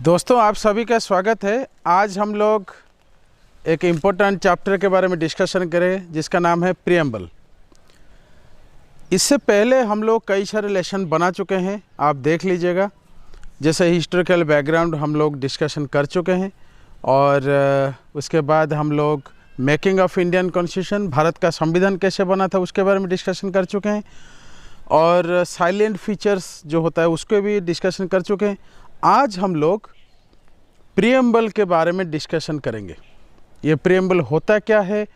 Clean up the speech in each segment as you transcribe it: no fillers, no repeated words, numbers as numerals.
दोस्तों, आप सभी का स्वागत है। आज हम लोग एक इम्पोर्टेंट चैप्टर के बारे में डिस्कशन करें जिसका नाम है प्रीएम्बल। इससे पहले हम लोग कई सारे लेसन बना चुके हैं, आप देख लीजिएगा। जैसे हिस्टोरिकल बैकग्राउंड हम लोग डिस्कशन कर चुके हैं और उसके बाद हम लोग making of Indian constitution, Bharat का संविधान कैसे बना था उसके बारे में डिस्कशन कर चुके हैं और साइलेंट फीचर्स जो होता है उसके भी डिस्कशन कर चुके हैं। आज हम लोग प्रीएम्बल के बारे में डिस्कशन करेंगे। ये प्रीएम्बल होता क्या है,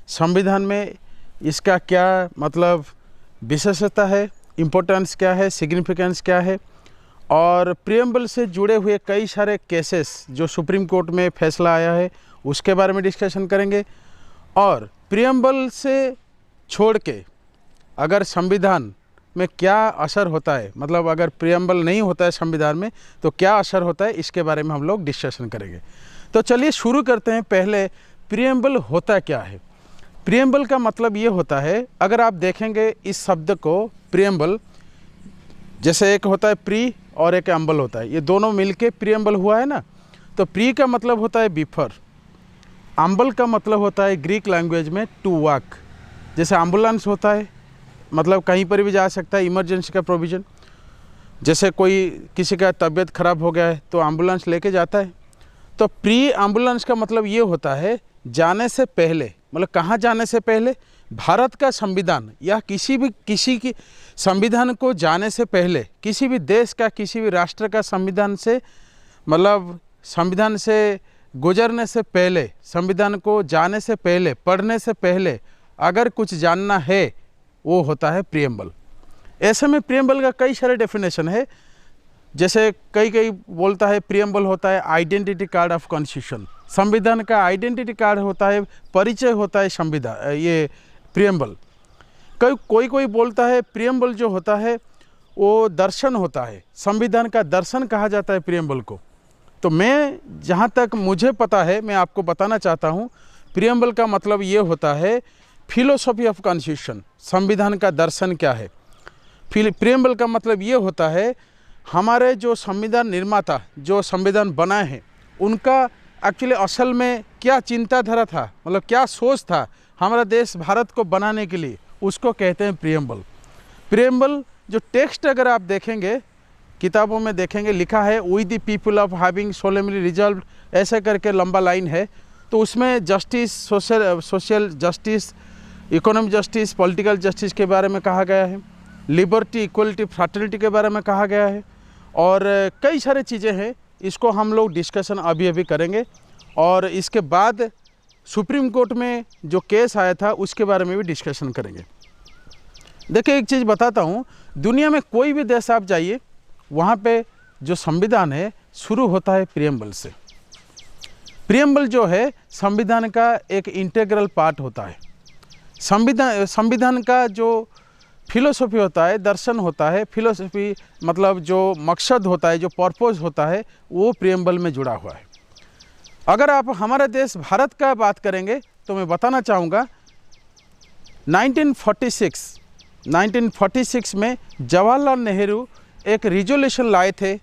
संविधान में इसका क्या मतलब विशेषता है, इम्पोर्टेंस क्या है, सिग्निफिकेंस क्या है, और प्रीएम्बल से जुड़े हुए कई सारे केसेस जो सुप्रीम कोर्ट में फैसला आया है उसके बारे में डिस्कशन करेंगे। और प्रीएम्बल से छोड़ के अगर संविधान में क्या असर होता है, मतलब अगर प्रीएम्बल नहीं होता है संविधान में तो क्या असर होता है, इसके बारे में हम लोग डिस्कशन करेंगे। तो चलिए शुरू करते हैं। पहले प्रीएम्बल होता क्या है। प्रीएम्बल का मतलब ये होता है, अगर आप देखेंगे इस शब्द को प्रीएम्बल, जैसे एक होता है प्री और एक एम्बल होता है, ये दोनों मिलके प्रीएम्बल हुआ है ना। तो प्री का मतलब होता है बिफोर, एम्बल का मतलब होता है ग्रीक लैंग्वेज में टू वॉक। जैसे एम्बुलेंस होता है, मतलब कहीं पर भी जा सकता है, इमरजेंसी का प्रोविज़न। जैसे कोई किसी का तबीयत ख़राब हो गया है तो एम्बुलेंस लेके जाता है। तो प्री एम्बुलेंस का मतलब ये होता है जाने से पहले, मतलब कहाँ जाने से पहले, भारत का संविधान या किसी की संविधान को जाने से पहले, किसी भी देश का, किसी भी राष्ट्र का संविधान से, मतलब संविधान से गुजरने से पहले, संविधान को जाने से पहले, पढ़ने से पहले अगर कुछ जानना है वो होता है प्रीएम्बल। ऐसे में प्रीएम्बल का कई सारे डेफिनेशन है। जैसे कई बोलता है प्रीएम्बल होता है आइडेंटिटी कार्ड ऑफ कॉन्स्टिट्यूशन, संविधान का आइडेंटिटी कार्ड होता है, परिचय होता है संविधान, ये प्रीएम्बल। कोई बोलता है प्रीएम्बल जो होता है वो दर्शन होता है, संविधान का दर्शन कहा जाता है प्रीएम्बल को। तो मैं जहाँ तक मुझे पता है मैं आपको बताना चाहता हूँ, प्रीएम्बल का मतलब ये होता है फिलोसॉफी ऑफ कॉन्स्टिट्यूशन, संविधान का दर्शन क्या है। प्रीएम्बल का मतलब ये होता है हमारे जो संविधान निर्माता, जो संविधान बनाए हैं, उनका एक्चुअली असल में क्या चिंताधारा था, मतलब क्या सोच था हमारा देश भारत को बनाने के लिए, उसको कहते हैं प्रीएम्बल। प्रीएम्बल जो टेक्स्ट अगर आप देखेंगे, किताबों में देखेंगे, लिखा है we the people of having solemnly resolved, ऐसे करके लंबा लाइन है। तो उसमें justice, social justice, economic justice, political justice के बारे में कहा गया है, लिबर्टी, इक्वलिटी, फ्रैटर्निटी के बारे में कहा गया है, और कई सारे चीज़ें हैं। इसको हम लोग डिस्कशन अभी करेंगे। और इसके बाद सुप्रीम कोर्ट में जो केस आया था उसके बारे में भी डिस्कशन करेंगे। देखिए, एक चीज़ बताता हूँ, दुनिया में कोई भी देश आप जाइए, वहाँ पे जो संविधान है शुरू होता है प्रीएम्बल से। प्रीएम्बल जो है संविधान का एक इंटीग्रल पार्ट होता है। संविधान का जो फिलोसॉफी होता है, दर्शन होता है, फिलोसॉफी मतलब जो मकसद होता है, जो पर्पस होता है, वो प्रीएम्बल में जुड़ा हुआ है। अगर आप हमारे देश भारत का बात करेंगे तो मैं बताना चाहूँगा 1946 में जवाहरलाल नेहरू एक रिजोल्यूशन लाए थे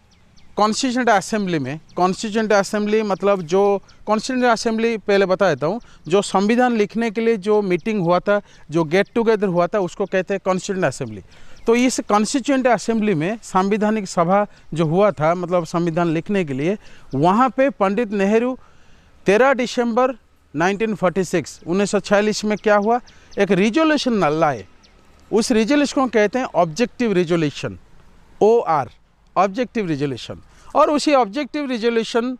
कॉन्स्टिट्यूएंट असेंबली में। कॉन्स्टिट्यूएंट असेंबली मतलब जो कॉन्स्टिट्यूएंट असेंबली, पहले बता देता हूँ, जो संविधान लिखने के लिए जो मीटिंग हुआ था, जो गेट टुगेदर हुआ था, उसको कहते हैं कॉन्स्टिट्यूएंट असेंबली। तो इस कॉन्स्टिट्यूएंट असेंबली में संविधानिक सभा जो हुआ था, मतलब संविधान लिखने के लिए, वहाँ पे पंडित नेहरू 13 दिसंबर 1946 में क्या हुआ, एक रिजोल्यूशन लाए। उस रिजोल्यूशन को कहते हैं objective resolution, OR, objective resolution. और उसी ऑब्जेक्टिव रिजोल्यूशन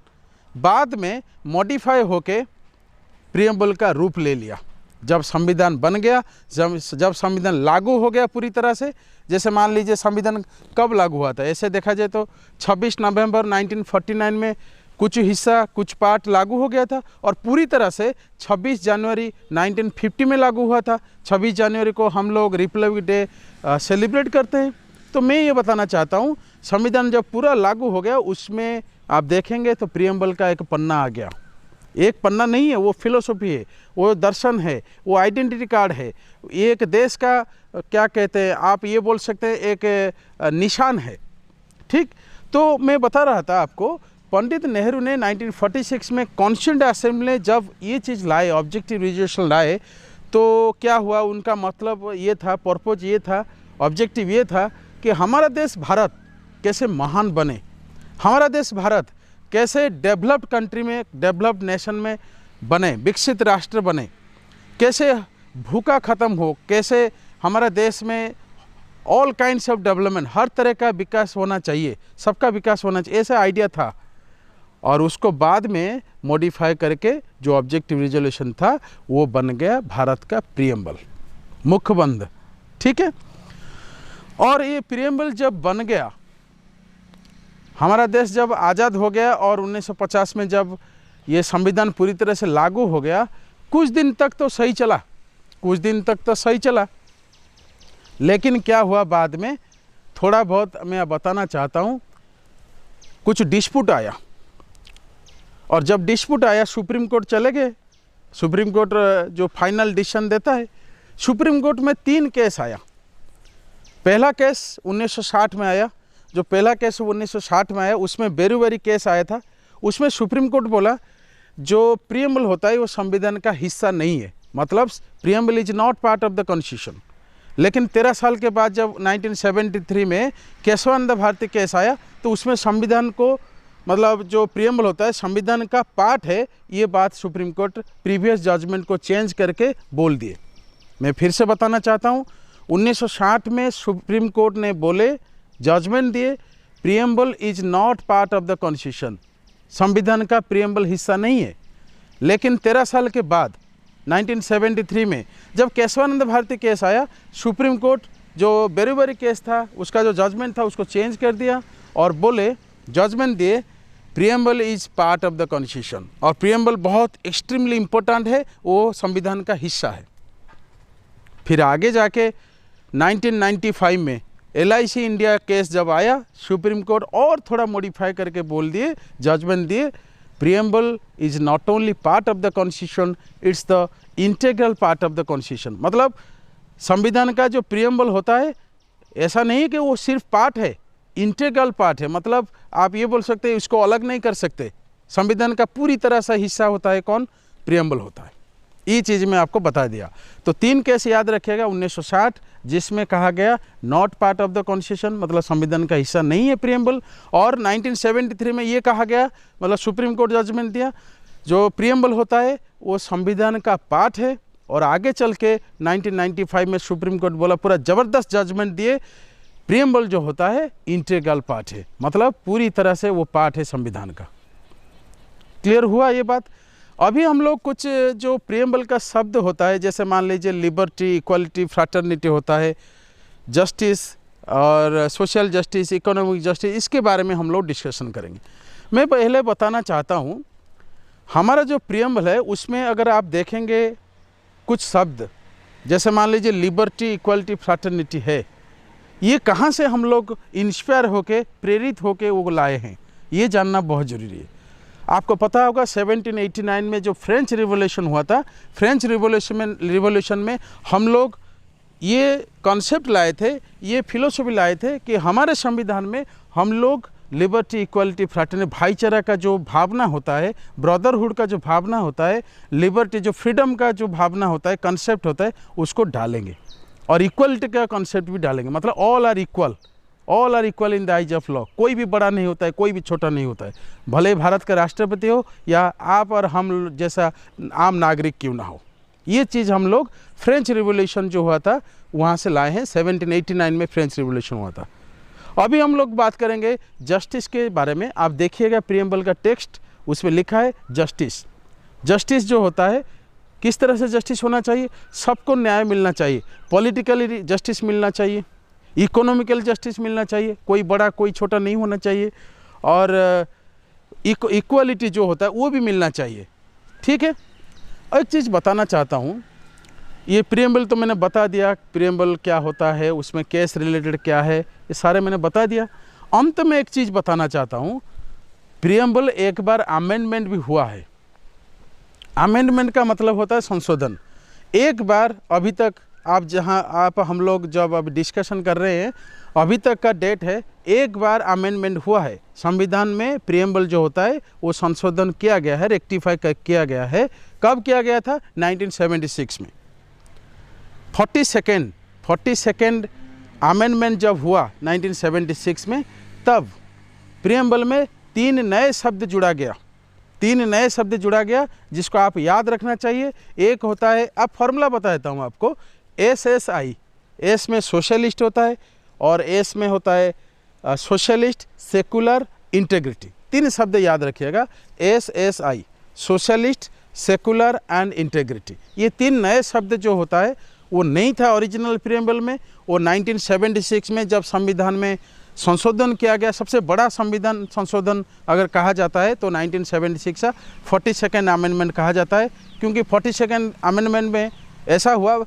बाद में मॉडिफाई होके प्रीएम्बल का रूप ले लिया। जब संविधान बन गया, जब संविधान लागू हो गया पूरी तरह से, जैसे मान लीजिए संविधान कब लागू हुआ था, ऐसे देखा जाए तो 26 नवंबर 1949 में कुछ हिस्सा, कुछ पार्ट लागू हो गया था, और पूरी तरह से 26 जनवरी 1950 में लागू हुआ था। 26 जनवरी को हम लोग रिपब्लिक डे सेलिब्रेट करते हैं। तो मैं ये बताना चाहता हूँ, संविधान जब पूरा लागू हो गया, उसमें आप देखेंगे तो प्रीएम्बल का एक पन्ना आ गया। एक पन्ना नहीं है, वो फिलोसॉफी है, वो दर्शन है, वो आइडेंटिटी कार्ड है, एक देश का क्या कहते हैं, आप ये बोल सकते हैं एक निशान है। ठीक, तो मैं बता रहा था आपको पंडित नेहरू ने 1946 में कॉन्स्टिट्यूंट असेंबली जब ये चीज़ लाए, ऑब्जेक्टिव रिजर्वेशन लाए, तो क्या हुआ, उनका मतलब ये था, पर्पज ये था, ऑब्जेक्टिव ये था कि हमारा देश भारत कैसे महान बने, हमारा देश भारत कैसे डेवलप्ड कंट्री में, डेवलप्ड नेशन में बने, विकसित राष्ट्र बने, कैसे भूखा ख़त्म हो, कैसे हमारा देश में ऑल काइंड्स ऑफ डेवलपमेंट, हर तरह का विकास होना चाहिए, सबका विकास होना चाहिए, ऐसा आइडिया था। और उसको बाद में मॉडिफाई करके जो ऑब्जेक्टिव रिजोल्यूशन था वो बन गया भारत का प्रीएम्बल, मुखबंध, ठीक है। और ये प्रीएम्बल जब बन गया, हमारा देश जब आज़ाद हो गया और 1950 में जब ये संविधान पूरी तरह से लागू हो गया, कुछ दिन तक तो सही चला, कुछ दिन तक तो सही चला, लेकिन क्या हुआ बाद में, थोड़ा बहुत मैं बताना चाहता हूँ, कुछ डिस्प्यूट आया। और जब डिस्प्यूट आया, सुप्रीम कोर्ट चले गए। सुप्रीम कोर्ट जो फाइनल डिसीजन देता है, सुप्रीम कोर्ट में 3 केस आया। पहला केस 1960 में आया, जो पहला केस 1960 में आया उसमें बेरुवेरी केस आया था। उसमें सुप्रीम कोर्ट बोला जो प्रीएम्बल होता है वो संविधान का हिस्सा नहीं है, मतलब preamble is not part of the constitution. लेकिन 13 साल के बाद जब 1973 में केशवानंद भारती केस आया, तो उसमें संविधान को, मतलब जो प्रीएम्बल होता है संविधान का पार्ट है, ये बात सुप्रीम कोर्ट प्रीवियस जजमेंट को चेंज करके बोल दिए। मैं फिर से बताना चाहता हूँ, 1960 में सुप्रीम कोर्ट ने बोले, जजमेंट दिए, preamble is not part of the constitution, संविधान का प्रीएम्बल हिस्सा नहीं है। लेकिन 13 साल के बाद 1973 में जब केशवानंद भारती केस आया, सुप्रीम कोर्ट जो बेरुवेरी केस था उसका जो जजमेंट था उसको चेंज कर दिया और बोले, जजमेंट दिए, preamble is part of the constitution, और प्रीएम्बल बहुत एक्सट्रीमली इम्पोर्टेंट है, वो संविधान का हिस्सा है। फिर आगे जाके 1995 में LIC इंडिया केस जब आया, सुप्रीम कोर्ट और थोड़ा मॉडिफाई करके बोल दिए, जजमेंट दिए, preamble is not only part of the constitution, it's the integral part of the constitution. मतलब संविधान का जो प्रीएम्बल होता है, ऐसा नहीं कि वो सिर्फ पार्ट है, इंटीग्रल पार्ट है। मतलब आप ये बोल सकते हैं इसको अलग नहीं कर सकते, संविधान का पूरी तरह से हिस्सा होता है कौन, प्रीएम्बल होता है। ये चीज़ मैं आपको बता दिया। तो 3 केस याद रखिएगा, 1960 जिसमें कहा गया not part of the constitution, मतलब संविधान का हिस्सा नहीं है प्रीएम्बल, और 1973 में ये कहा गया, मतलब सुप्रीम कोर्ट जजमेंट दिया, जो प्रीएम्बल होता है वो संविधान का पार्ट है। और आगे चल के 1995 में सुप्रीम कोर्ट बोला, पूरा ज़बरदस्त जजमेंट दिए, प्रीएम्बल जो होता है इंटीग्रल पार्ट है, मतलब पूरी तरह से वो पार्ट है संविधान का। क्लियर हुआ ये बात। अभी हम लोग कुछ जो प्रीएम्बल का शब्द होता है, जैसे मान लीजिए लिबर्टी, इक्वालिटी, फ्रैटर्निटी होता है, जस्टिस और सोशल जस्टिस, इकोनॉमिक जस्टिस, इसके बारे में हम लोग डिस्कशन करेंगे। मैं पहले बताना चाहता हूँ, हमारा जो प्रीएम्बल है उसमें अगर आप देखेंगे कुछ शब्द, जैसे मान लीजिए लिबर्टी, इक्वालिटी, फ्रैटर्निटी है, ये कहाँ से हम लोग इंस्पायर होके, प्रेरित होके वो लाए हैं, ये जानना बहुत ज़रूरी है। आपको पता होगा 1789 में जो फ्रेंच रिवॉल्यूशन हुआ था, फ्रेंच रिवॉल्यूशन में हम लोग ये कॉन्सेप्ट लाए थे, ये फिलोसफी लाए थे कि हमारे संविधान में हम लोग लिबर्टी, इक्वालिटी, फ्रैटर्निटी, भाईचारा का जो भावना होता है, ब्रदरहुड का जो भावना होता है, लिबर्टी जो फ्रीडम का जो भावना होता है, कॉन्सेप्ट होता है, उसको डालेंगे। और इक्वलिटी का कॉन्सेप्ट भी डालेंगे, मतलब all are equal in the eyes of law. कोई भी बड़ा नहीं होता है, कोई भी छोटा नहीं होता है, भले भारत का राष्ट्रपति हो या आप और हम जैसा आम नागरिक क्यों ना हो। ये चीज़ हम लोग फ्रेंच रिवॉल्यूशन जो हुआ था वहाँ से लाए हैं, 1789 में फ्रेंच रिवॉल्यूशन हुआ था। अभी हम लोग बात करेंगे जस्टिस के बारे में। आप देखिएगा प्रीएम्बल का टेक्स्ट, उसमें लिखा है जस्टिस। जस्टिस जो होता है, किस तरह से जस्टिस होना चाहिए, सबको न्याय मिलना चाहिए, पॉलिटिकली जस्टिस मिलना चाहिए, इकोनॉमिकल जस्टिस मिलना चाहिए, कोई बड़ा कोई छोटा नहीं होना चाहिए, और इक्वालिटी जो होता है वो भी मिलना चाहिए, ठीक है। एक चीज़ बताना चाहता हूँ, ये प्रीएम्बल तो मैंने बता दिया, प्रीएम्बल क्या होता है, उसमें केस रिलेटेड क्या है, ये सारे मैंने बता दिया। अंत में एक चीज़ बताना चाहता हूँ, प्रीएम्बल एक बार अमेंडमेंट भी हुआ है। अमेंडमेंट का मतलब होता है संशोधन। एक बार अभी तक आप हम लोग जब अब डिस्कशन कर रहे हैं, अभी तक का डेट है, एक बार अमेंडमेंट हुआ है संविधान में। प्रीएम्बल जो होता है वो संशोधन किया गया है, रेक्टिफाई किया गया है। कब किया गया था? 1976 में। 42nd अमेंडमेंट जब हुआ 1976 में, तब प्रीएम्बल में 3 नए शब्द जुड़ा गया जिसको आप याद रखना चाहिए। एक होता है, अब फॉर्मूला बता देता हूँ आपको, SSI, एस में सोशलिस्ट होता है और एस में होता है सोशलिस्ट, सेकुलर, इंटेग्रिटी। 3 शब्द याद रखिएगा, SSI, socialist, secular and integrity. ये 3 नए शब्द जो होता है वो नहीं था ओरिजिनल प्रीएम्बल में। वो 1976 में जब संविधान में संशोधन किया गया, सबसे बड़ा संविधान संशोधन अगर कहा जाता है तो 1976 का 42nd अमेंडमेंट कहा जाता है, क्योंकि 42nd अमेंडमेंट में ऐसा हुआ,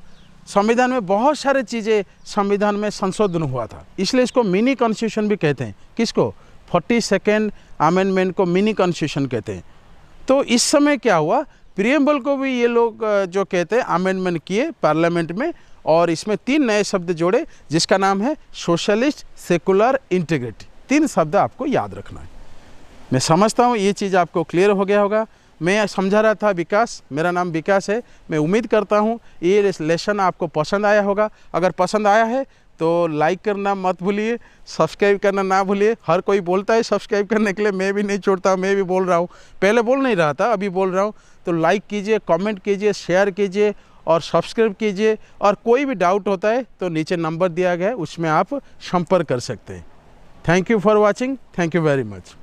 संविधान में बहुत सारे चीज़ें संविधान में संशोधन हुआ था, इसलिए इसको मिनी कॉन्स्टिट्यूशन भी कहते हैं। किसको? 42nd अमेंडमेंट को मिनी कॉन्स्टिट्यूशन कहते हैं। तो इस समय क्या हुआ, प्रीएम्बल को भी ये लोग जो कहते हैं अमेंडमेंट किए पार्लियामेंट में, और इसमें 3 नए शब्द जोड़े जिसका नाम है सोशलिस्ट, सेकुलर, इंटीग्रिटी। 3 शब्द आपको याद रखना है। मैं समझता हूँ ये चीज़ आपको क्लियर हो गया होगा। मैं समझा रहा था विकास, मेरा नाम विकास है। मैं उम्मीद करता हूँ ये लेसन आपको पसंद आया होगा। अगर पसंद आया है तो लाइक करना मत भूलिए, सब्सक्राइब करना ना भूलिए। हर कोई बोलता है सब्सक्राइब करने के लिए, मैं भी नहीं छोड़ता, मैं भी बोल रहा हूँ। पहले बोल नहीं रहा था, अभी बोल रहा हूँ। तो लाइक कीजिए, कमेंट कीजिए, शेयर कीजिए और सब्सक्राइब कीजिए। और कोई भी डाउट होता है तो नीचे नंबर दिया गया है, उसमें आप संपर्क कर सकते हैं। Thank you for watching. Thank you very much.